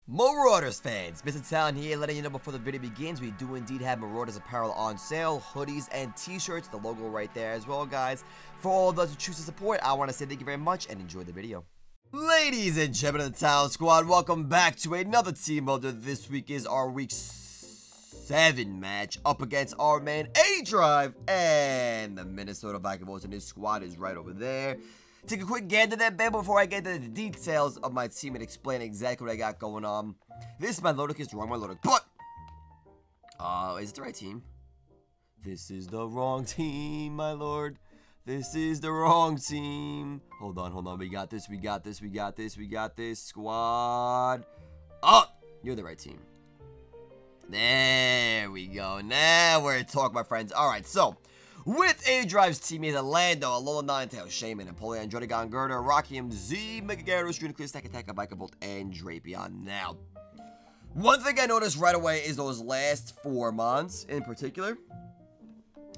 Marauders fans, Mr.Talent here, letting you know before the video begins, we do indeed have Marauders apparel on sale, hoodies and t-shirts, the logo right there as well, guys. For all of those who choose to support, I want to say thank you very much and enjoy the video. Ladies and gentlemen of the Talent Squad, welcome back to another team builder. This week is our week 7 match up against our man A-Drive and the Minnesota Vikings, and his squad is right over there. Take a quick gander there, baby, before I get into the details of my team and explain exactly what I got going on. This is my Lodic, is the wrong my Lodic, but is it the right team? This is the wrong team, my lord. This is the wrong team. Hold on, we got this, squad. Oh, you're the right team. There we go. Now we're talking, my friends. Alright, so with A-Drive's teammates Orlando, Alola Ninetales, Shaman, Napoleon, Dragon Girder, Rockium, Z, Mega Gyarados, Uniclear, Stack Attack, Vikavolt, and Drapion. Now, one thing I noticed right away is those last 4 months in particular.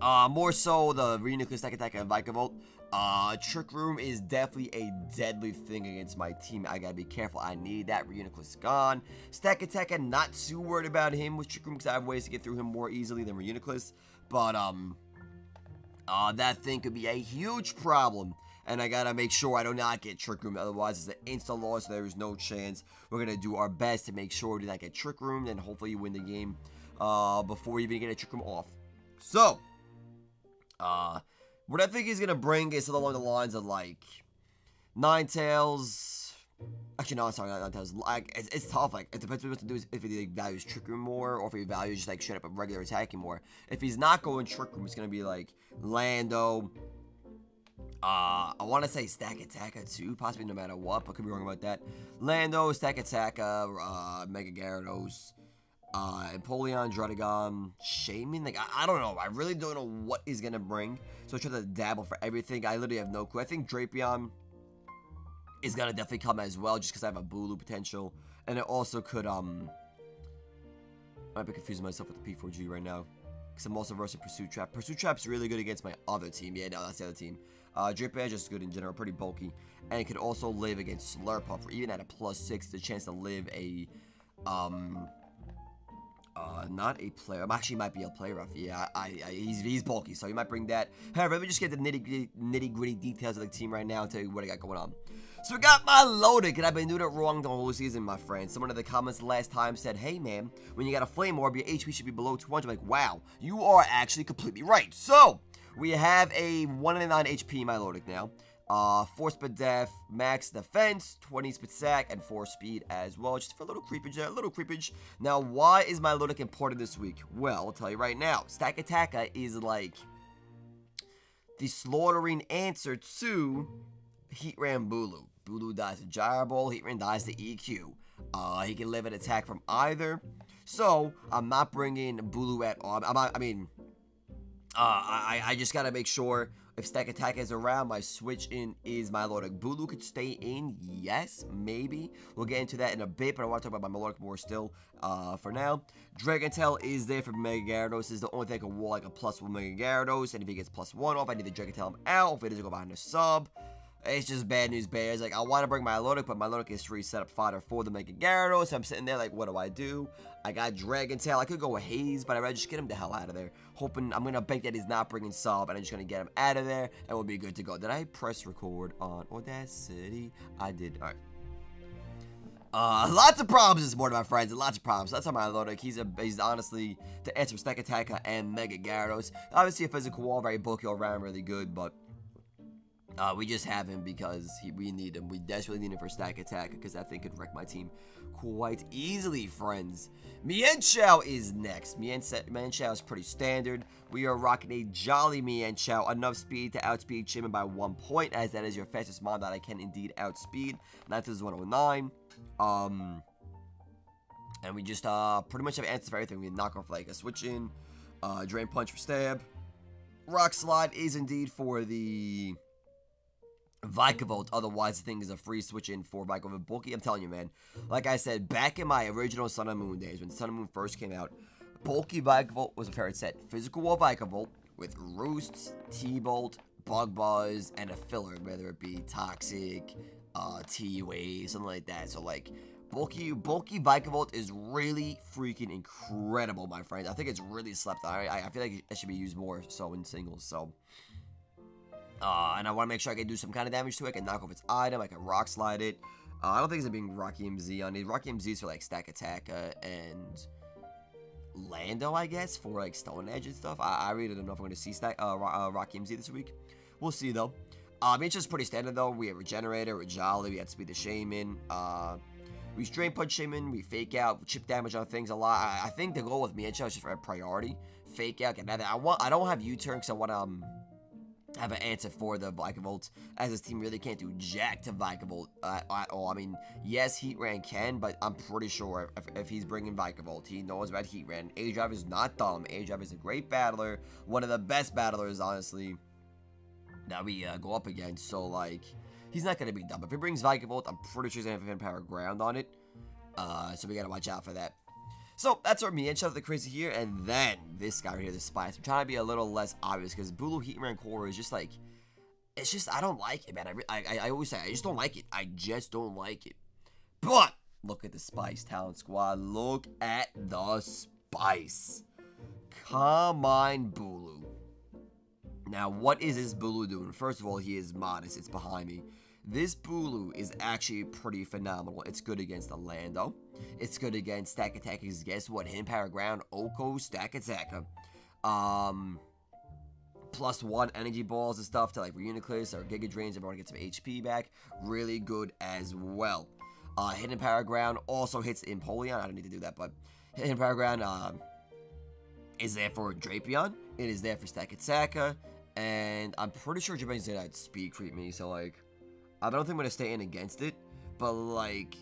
More so the Uniclear, Stack Attack, and Vikavolt. Trick Room is definitely a deadly thing against my team. I gotta be careful. I need that Reuniclus gone. Stack Attack, I'm not too worried about him with Trick Room because I have ways to get through him more easily than Reuniclus. But, that thing could be a huge problem, and I gotta make sure I do not get Trick Room, otherwise it's an insta loss, so there is no chance. We're gonna do our best to make sure we do not get Trick Room, and hopefully you win the game before we even get a Trick Room off. So, what I think he's gonna bring is something along the lines of, like, Ninetales. Actually, no, sorry, not Ninetales. Like, it's tough. Like, it depends what he wants to do, if he values Trick Room more, or if he values just, like, straight up a regular attacking more. If he's not going Trick Room, it's gonna be, like, Lando. I want to say Stack Attacker, too, possibly no matter what, but could be wrong about that. Lando, Stack Attacker, Mega Gyarados, Napoleon, Dragon, Shaman. Like, I don't know. I really don't know what he's gonna bring, so I try to dabble for everything. I literally have no clue. I think Drapion is gonna definitely come as well, just because I have a Bulu potential, and it also could, I might be confusing myself with the P4G right now, because I'm also versing Pursuit Trap. Pursuit Trap's really good against my other team. Yeah, no, that's the other team. Drapion is just good in general, pretty bulky, and it could also live against Slurpuff, or even at a +6, the chance to live a, not a player. Actually, might be a player rough. Yeah, he's bulky, so he might bring that. However, let me just get the nitty-gritty details of the team right now and tell you what I got going on. So we got my Lodic, and I've been doing it wrong the whole season, my friend. Someone in the comments last time said, hey, man, when you got a Flame Orb, your HP should be below 200. I'm like, wow, you are actually completely right. So, we have a 199 HP my Lodic now. 4 speed def, max defense, 20 speed sack, and 4 speed as well. Just for a little creepage there, a little creepage. Now, why is my Lodic important this week? Well, I'll tell you right now. Stack Attacker is like the slaughtering answer to Heatran Bulu. Bulu dies to Gyro Ball, Heatran dies to EQ. He can live an attack from either. So, I'm not bringing Bulu at all. I just gotta make sure if Stack Attack is around, my switch in is my Lodic. Bulu could stay in, yes, maybe. We'll get into that in a bit, but I want to talk about my Lodic more still for now. Dragon Tail is there for Mega Gyarados. This is the only thing I can wall like a +1 Mega Gyarados, and if he gets +1 off, I need the Dragon Tail him out. If it doesn't go behind the sub, it's just bad news bears. Like, I want to bring my Lodic, but my Lodic is free setup fodder for the Mega Gyarados. So I'm sitting there like, what do? I got Dragon Tail. I could go with Haze, but I'd rather just get him the hell out of there. Hoping, I'm going to bank that he's not bringing sub, and I'm just going to get him out of there, and we'll be good to go. Did I press record on Audacity? I did. All right. Lots of problems this morning, my friends. Lots of problems. That's how my Lodic. He's honestly the answer for Stack Attacker and Mega Gyarados. Obviously, a physical wall, very bulky all around, really good, but we just have him because we need him. We desperately need him for Stack Attack because that thing could wreck my team quite easily, friends. Mienshao is next. Mienshao is pretty standard. We are rocking a Jolly Mienshao. Enough speed to outspeed Shaman by 1 point, as that is your fastest mon that I can indeed outspeed. That is 109. And we just pretty much have answers for everything. We knock off like a switch in, Drain Punch for stab. Rock Slide is indeed for the Vikavolt, otherwise the thing is a free switch in for Vikavolt bulky. I'm telling you, man, like I said, back in my original Sun and Moon days, when Sun and Moon first came out, bulky Vikavolt was a favorite set. Physical wall Vikavolt with Roosts, T-Bolt, Bug Buzz, and a filler, whether it be Toxic, T-Wave, something like that. So, like, bulky Vikavolt is really freaking incredible, my friends. I think it's really slept on. I feel like it should be used more so in singles, so. And I want to make sure I can do some kind of damage to it. I can knock off its item. I can rock slide it. I don't think it's being Rocky MZ on it. Rocky MZ is for like Stack Attack and Lando, I guess, for like Stone Edge and stuff. I really don't know if I'm going to see Rocky MZ this week. We'll see though. It's just pretty standard though. We have Regenerator, we're Jolly, we have Speed the Shaman. We Strain Punch Shaman, we Fake Out, chip damage on things a lot. I think the goal with Mienshao is just for a priority. Fake Out, get another. I don't have U-turn because I want to have an answer for the Vikavolt, as this team really can't do jack to Vikavolt at all. I mean, yes, Heatran can, but I'm pretty sure if he's bringing Vikavolt, he knows about Heatran. A-Drive is not dumb. A-Drive is a great battler, one of the best battlers, honestly, that we go up against. So, like, he's not going to be dumb. If he brings Vikavolt, I'm pretty sure he's going to have Hidden Power Ground on it. So we got to watch out for that. So, that's our Mienshao the crazy here, and then this guy right here, the Spice. I'm trying to be a little less obvious, because Bulu Heatran Core is just like, it's just, I don't like it, man. I always say, I just don't like it. I just don't like it. But, look at the Spice Talent Squad. Look at the Spice. Come on, Bulu. Now, what is this Bulu doing? First of all, he is modest. It's behind me. This Bulu is actually pretty phenomenal. It's good against the Lando. It's good against Stack Attack. Because guess what? Hidden Power Ground, Oko, Stack Attacker. +1 energy balls and stuff to like Reuniclus or Giga Drains. Everyone gets some HP back. Really good as well. Hidden Power Ground also hits Empoleon. I don't need to do that, but Hidden Power Ground is there for Drapion. It is there for Stack Attacker. And I'm pretty sure Japan's gonna speed creep me, so like, I don't think I'm going to stay in against it, but, like,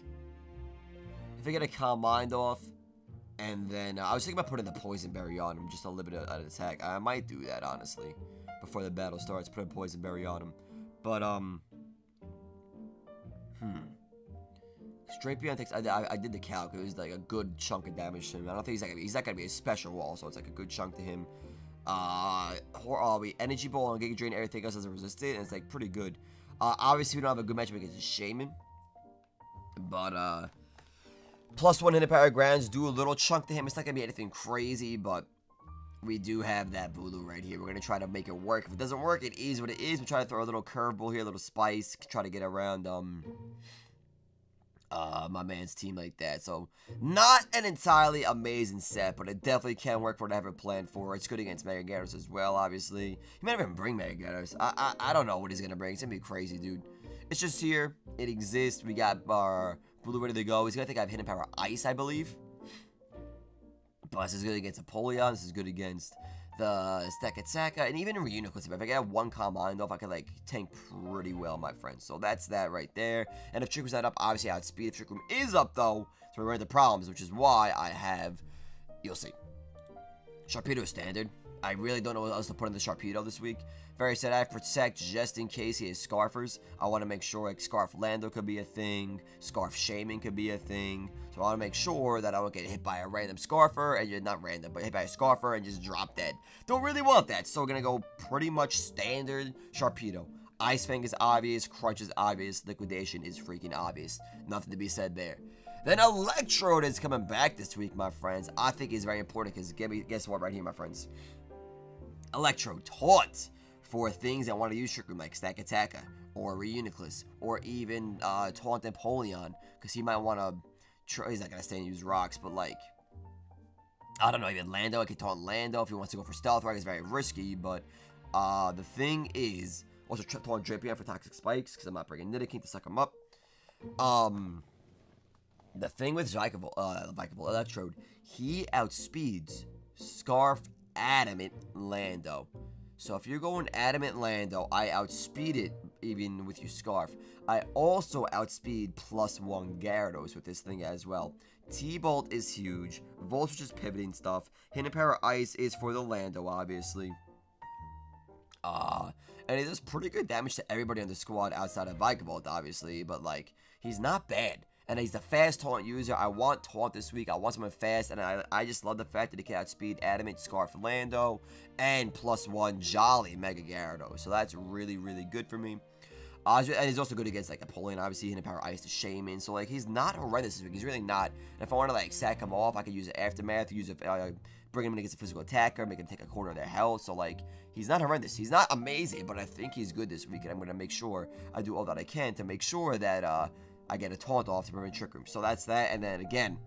if I get a Calm Mind off, and then, I was thinking about putting the Poison Berry on him, just to limit an attack. I might do that, honestly, before the battle starts, put a Poison Berry on him. But, Drapion takes, I did the calc, it was, like, a good chunk of damage to him. I don't think he's not going to be a special wall, so it's, like, a good chunk to him. We Energy Ball and Giga Drain, everything else doesn't resist it, and it's, like, pretty good. Obviously, we don't have a good matchup against the Shaman. But, +1 Hidden Power Grounds do a little chunk to him. It's not going to be anything crazy, but we do have that Bulu right here. We're going to try to make it work. If it doesn't work, it is what it is. We'll try to throw a little curveball here, a little spice. Try to get around, my man's team like that. So, not an entirely amazing set, but it definitely can work for what I have it planned for. It's good against Mega Gyarados as well, obviously. He might even bring Mega Gyarados. I don't know what he's going to bring. It's going to be crazy, dude. It's just here. It exists. We got our Bulu ready to go. He's going to think I have Hidden Power Ice, I believe. But this is good against Apollyon. This is good against the Stack Attacker, and even in Reuniclus, if I get one Calm Mind off, I can, like, tank pretty well, my friends. So that's that right there. And if Trick Room's not up, obviously I outspeed. If Trick Room is up, though, so we're right the problems, which is why I have, you'll see. Sharpedo is standard. I really don't know what else to put in the Sharpedo this week. Very sad. I have Protect just in case he has Scarfers. I want to make sure, like, Scarf Lando could be a thing. Scarf Shaman could be a thing. So I want to make sure that I don't get hit by a random Scarfer, and you're not random, but hit by a Scarfer and just drop dead. Don't really want that, so we're going to go pretty much standard Sharpedo. Ice Fang is obvious, Crunch is obvious, Liquidation is freaking obvious. Nothing to be said there. Then Electrode is coming back this week, my friends. I think is very important, because guess what right here, my friends? Electrode taunt for things that want to use Trick Room, like Stack Attacker, or Reuniclus, or even Taunt Empoleon, because he might want to try. He's not going to stay and use rocks, but like, I don't know, even Lando, I can taunt Lando if he wants to go for Stealth Rock. It's very risky, but the thing is, also taunt Drapion for Toxic Spikes, because I'm not bringing Nidoking to suck him up. The thing with Vikavolt Electrode, he outspeeds Scarf Adamant Lando. So if you're going Adamant Lando, I outspeed it even with your Scarf. I also outspeed +1 Gyarados with this thing as well. T-Bolt is huge. Voltage is pivoting stuff. Hidden Power Ice is for the Lando, obviously. And it does pretty good damage to everybody on the squad outside of Vikavolt, obviously. But, like, he's not bad. And he's the fast taunt user. I want taunt this week. I want someone fast. And I just love the fact that he can outspeed Adamant, Scarf, Lando. And +1 Jolly Mega Gyarados. So that's really, really good for me. And he's also good against, like, Napoleon, obviously, hitting power ice to Shaman. So, like, he's not horrendous this week. He's really not. And if I want to, like, sack him off, I could use the Aftermath, bring him in against a physical attacker, make him take a quarter of their health. So, like, he's not horrendous. He's not amazing, but I think he's good this week. And I'm going to make sure I do all that I can to make sure that I get a taunt off to prevent Trick Room. So that's that. And then, again,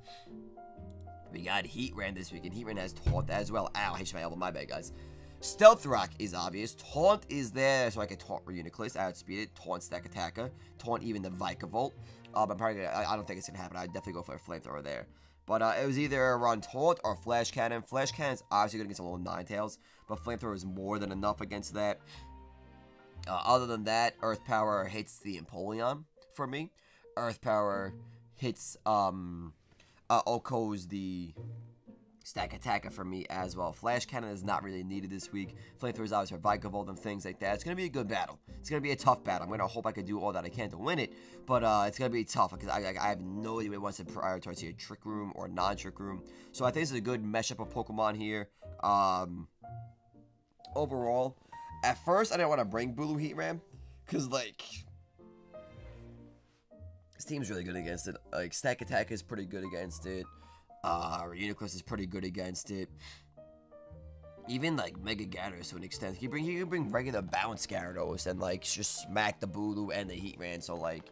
we got Heat Ran this week. And Heat Ran has taunt as well. Ow, I hit my elbow. My bad, guys. Stealth Rock is obvious. Taunt is there, so I can taunt Reuniclus, outspeed it, taunt Stack Attacker, taunt even the Vikavolt. I'm probably gonna, I don't think it's gonna happen. I'd definitely go for a Flamethrower there. But it was either run Taunt or Flash Cannon. Flash Cannon's obviously good against a little Ninetales, but Flamethrower is more than enough against that. Other than that, Earth Power hits the Empoleon for me. Earth Power hits Oko's the Stack Attacker for me as well. Flash Cannon is not really needed this week. Flamethrower is obviously for Vikavolt and things like that. It's going to be a good battle. It's going to be a tough battle. I'm going to hope I can do all that I can to win it, but it's going to be tough because I have no idea what wants to prioritize here, Trick Room or non-Trick Room. So I think this is a good mesh-up of Pokemon here. Overall, at first I didn't want to bring Bulu Heatran because, like, this team's really good against it. Like, Stack Attack is pretty good against it. Reuniclus is pretty good against it. Even, like, Mega Gyarados to an extent. He can bring regular Bounce Gyarados and, like, just smack the Bulu and the Heatran. So, like,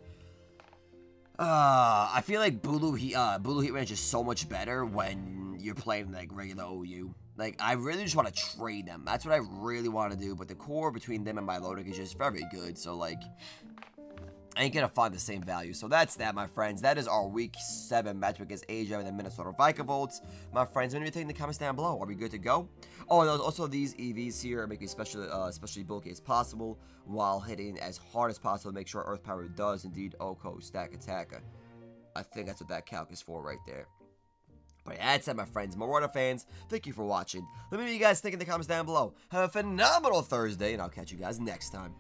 I feel like Bulu Heatran is just so much better when you're playing, like, regular OU. Like, I really just want to trade them. That's what I really want to do. But the core between them and Milotic is just very good. So, like, I ain't gonna find the same value. So that's that, my friends. That is our Week 7 matchup against Asia and the Minnesota Vikavolt. My friends, what do you think in the comments down below? Are we good to go? Oh, and also these EVs here make me especially bulky as possible while hitting as hard as possible to make sure Earth Power does indeed Oko Stack Attacker. I think that's what that calc is for right there. But yeah, that's it, my friends. Marauder fans, thank you for watching. Let me know what you guys think in the comments down below. Have a phenomenal Thursday, and I'll catch you guys next time.